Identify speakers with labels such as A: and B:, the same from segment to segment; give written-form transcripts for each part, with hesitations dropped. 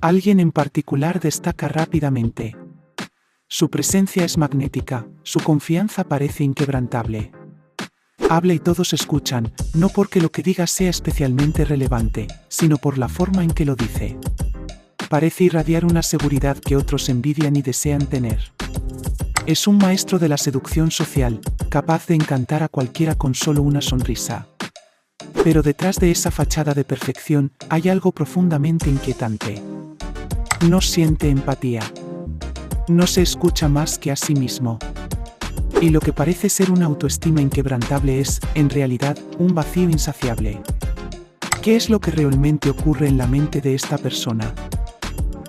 A: Alguien en particular destaca rápidamente. Su presencia es magnética, su confianza parece inquebrantable. Habla y todos escuchan, no porque lo que diga sea especialmente relevante, sino por la forma en que lo dice. Parece irradiar una seguridad que otros envidian y desean tener. Es un maestro de la seducción social, capaz de encantar a cualquiera con solo una sonrisa. Pero detrás de esa fachada de perfección, hay algo profundamente inquietante. No siente empatía. No se escucha más que a sí mismo. Y lo que parece ser una autoestima inquebrantable es, en realidad, un vacío insaciable. ¿Qué es lo que realmente ocurre en la mente de esta persona?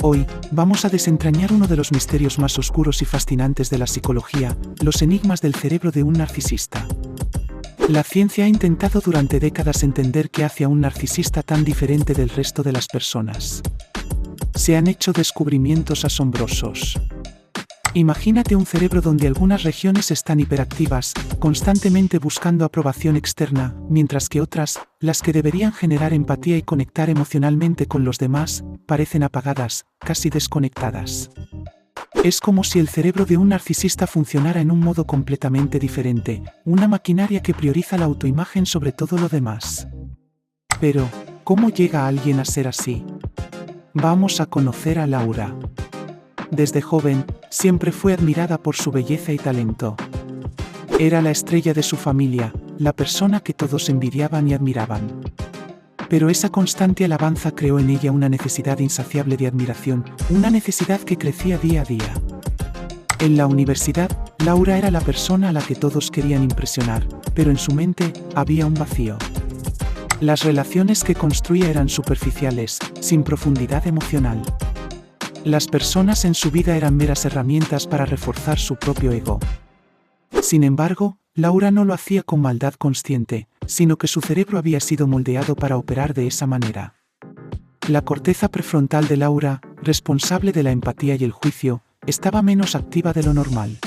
A: Hoy, vamos a desentrañar uno de los misterios más oscuros y fascinantes de la psicología, los enigmas del cerebro de un narcisista. La ciencia ha intentado durante décadas entender qué hace a un narcisista tan diferente del resto de las personas. Se han hecho descubrimientos asombrosos. Imagínate un cerebro donde algunas regiones están hiperactivas, constantemente buscando aprobación externa, mientras que otras, las que deberían generar empatía y conectar emocionalmente con los demás, parecen apagadas, casi desconectadas. Es como si el cerebro de un narcisista funcionara en un modo completamente diferente, una maquinaria que prioriza la autoimagen sobre todo lo demás. Pero, ¿cómo llega alguien a ser así? Vamos a conocer a Laura. Desde joven, siempre fue admirada por su belleza y talento. Era la estrella de su familia, la persona que todos envidiaban y admiraban. Pero esa constante alabanza creó en ella una necesidad insaciable de admiración, una necesidad que crecía día a día. En la universidad, Laura era la persona a la que todos querían impresionar, pero en su mente había un vacío. Las relaciones que construía eran superficiales, sin profundidad emocional. Las personas en su vida eran meras herramientas para reforzar su propio ego. Sin embargo, Laura no lo hacía con maldad consciente, sino que su cerebro había sido moldeado para operar de esa manera. La corteza prefrontal de Laura, responsable de la empatía y el juicio, estaba menos activa de lo normal.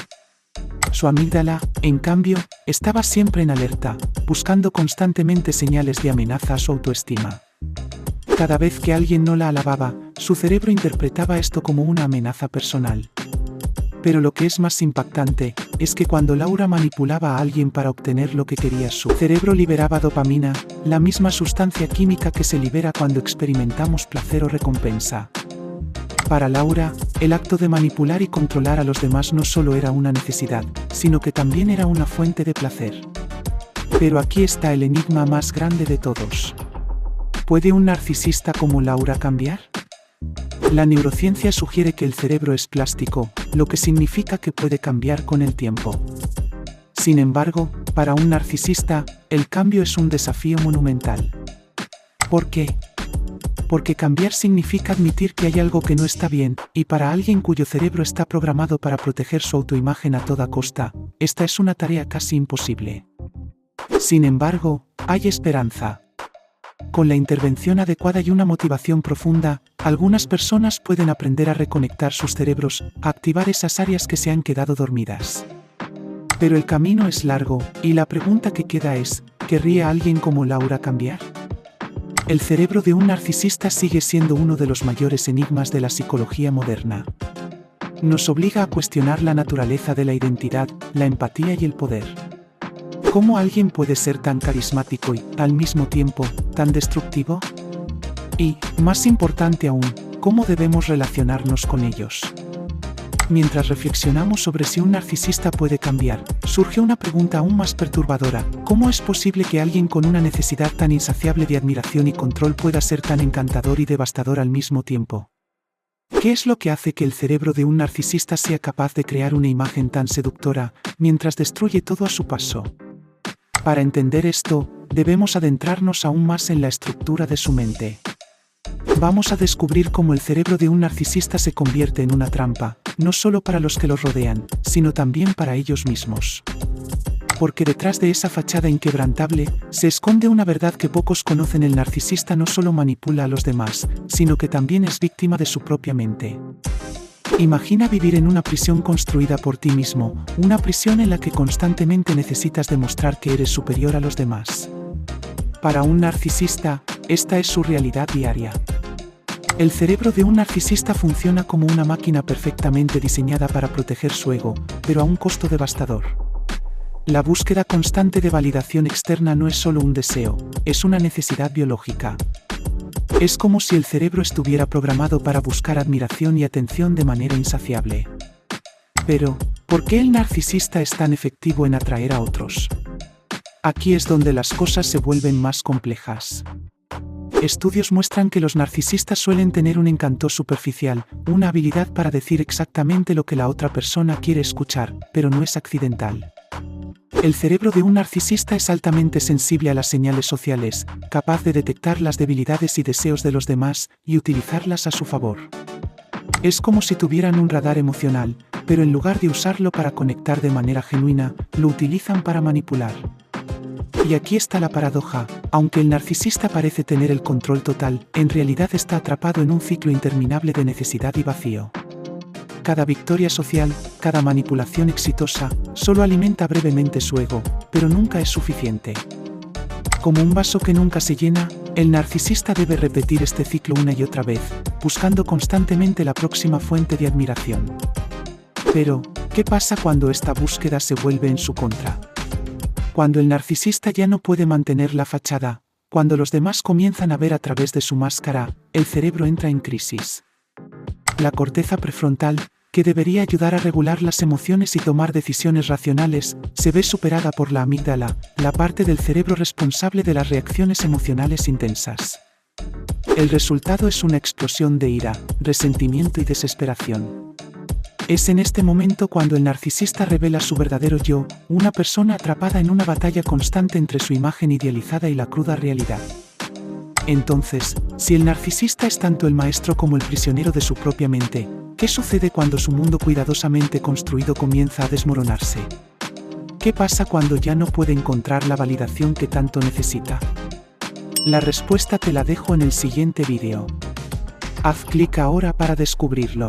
A: Su amígdala, en cambio, estaba siempre en alerta, buscando constantemente señales de amenaza a su autoestima. Cada vez que alguien no la alababa, su cerebro interpretaba esto como una amenaza personal. Pero lo que es más impactante, es que cuando Laura manipulaba a alguien para obtener lo que quería, su cerebro liberaba dopamina, la misma sustancia química que se libera cuando experimentamos placer o recompensa. Para Laura, el acto de manipular y controlar a los demás no solo era una necesidad, sino que también era una fuente de placer. Pero aquí está el enigma más grande de todos. ¿Puede un narcisista como Laura cambiar? La neurociencia sugiere que el cerebro es plástico, lo que significa que puede cambiar con el tiempo. Sin embargo, para un narcisista, el cambio es un desafío monumental. ¿Por qué? Porque cambiar significa admitir que hay algo que no está bien, y para alguien cuyo cerebro está programado para proteger su autoimagen a toda costa, esta es una tarea casi imposible. Sin embargo, hay esperanza. Con la intervención adecuada y una motivación profunda, algunas personas pueden aprender a reconectar sus cerebros, a activar esas áreas que se han quedado dormidas. Pero el camino es largo, y la pregunta que queda es, ¿querría alguien como Laura cambiar? El cerebro de un narcisista sigue siendo uno de los mayores enigmas de la psicología moderna. Nos obliga a cuestionar la naturaleza de la identidad, la empatía y el poder. ¿Cómo alguien puede ser tan carismático y, al mismo tiempo, tan destructivo? Y, más importante aún, ¿cómo debemos relacionarnos con ellos? Mientras reflexionamos sobre si un narcisista puede cambiar, surge una pregunta aún más perturbadora. ¿Cómo es posible que alguien con una necesidad tan insaciable de admiración y control pueda ser tan encantador y devastador al mismo tiempo? ¿Qué es lo que hace que el cerebro de un narcisista sea capaz de crear una imagen tan seductora, mientras destruye todo a su paso? Para entender esto, debemos adentrarnos aún más en la estructura de su mente. Vamos a descubrir cómo el cerebro de un narcisista se convierte en una trampa, no solo para los que los rodean, sino también para ellos mismos. Porque detrás de esa fachada inquebrantable, se esconde una verdad que pocos conocen: el narcisista no solo manipula a los demás, sino que también es víctima de su propia mente. Imagina vivir en una prisión construida por ti mismo, una prisión en la que constantemente necesitas demostrar que eres superior a los demás. Para un narcisista, esta es su realidad diaria. El cerebro de un narcisista funciona como una máquina perfectamente diseñada para proteger su ego, pero a un costo devastador. La búsqueda constante de validación externa no es solo un deseo, es una necesidad biológica. Es como si el cerebro estuviera programado para buscar admiración y atención de manera insaciable. Pero, ¿por qué el narcisista es tan efectivo en atraer a otros? Aquí es donde las cosas se vuelven más complejas. Estudios muestran que los narcisistas suelen tener un encanto superficial, una habilidad para decir exactamente lo que la otra persona quiere escuchar, pero no es accidental. El cerebro de un narcisista es altamente sensible a las señales sociales, capaz de detectar las debilidades y deseos de los demás y utilizarlas a su favor. Es como si tuvieran un radar emocional, pero en lugar de usarlo para conectar de manera genuina, lo utilizan para manipular. Y aquí está la paradoja: aunque el narcisista parece tener el control total, en realidad está atrapado en un ciclo interminable de necesidad y vacío. Cada victoria social, cada manipulación exitosa, solo alimenta brevemente su ego, pero nunca es suficiente. Como un vaso que nunca se llena, el narcisista debe repetir este ciclo una y otra vez, buscando constantemente la próxima fuente de admiración. Pero, ¿qué pasa cuando esta búsqueda se vuelve en su contra? Cuando el narcisista ya no puede mantener la fachada, cuando los demás comienzan a ver a través de su máscara, el cerebro entra en crisis. La corteza prefrontal, que debería ayudar a regular las emociones y tomar decisiones racionales, se ve superada por la amígdala, la parte del cerebro responsable de las reacciones emocionales intensas. El resultado es una explosión de ira, resentimiento y desesperación. Es en este momento cuando el narcisista revela su verdadero yo, una persona atrapada en una batalla constante entre su imagen idealizada y la cruda realidad. Entonces, si el narcisista es tanto el maestro como el prisionero de su propia mente, ¿qué sucede cuando su mundo cuidadosamente construido comienza a desmoronarse? ¿Qué pasa cuando ya no puede encontrar la validación que tanto necesita? La respuesta te la dejo en el siguiente vídeo. Haz clic ahora para descubrirlo.